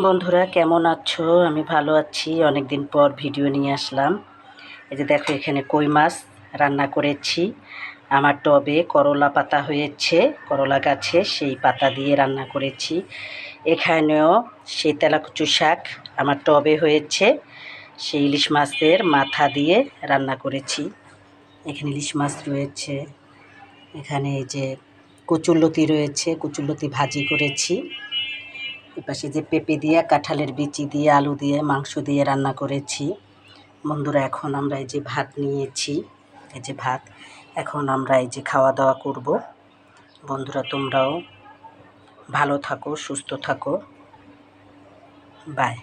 বন্ধুরা কেমন আছো? আমি ভালো আছি। অনেক দিন পর ভিডিও নিয়ে আসলাম। এই যে দেখো, এখানে কই মাছ রান্না করেছি। আমার টবে করলা পাতা হয়েছে, করলা গাছে, সেই পাতা দিয়ে রান্না করেছি। এখানেও সেই তেলাকুচু শাক আমার টবে হয়েছে, সেই ইলিশ মাছের মাথা দিয়ে রান্না করেছি। এখানে ইলিশ মাছ রয়েছে, এখানে এই যে কচুরলতি রয়েছে, কচুরলতি ভাজি করেছি। এপাশে যে পেঁপে দিয়ে, কাঁঠালের বিচি দিয়ে, আলু দিয়ে, মাংস দিয়ে রান্না করেছি। বন্ধুরা, এখন আমরা এই যে ভাত নিয়েছি, এই যে ভাত, এখন আমরা এই যে খাওয়া দাওয়া করব। বন্ধুরা, তোমরাও ভালো থাকো, সুস্থ থাকো। বাই।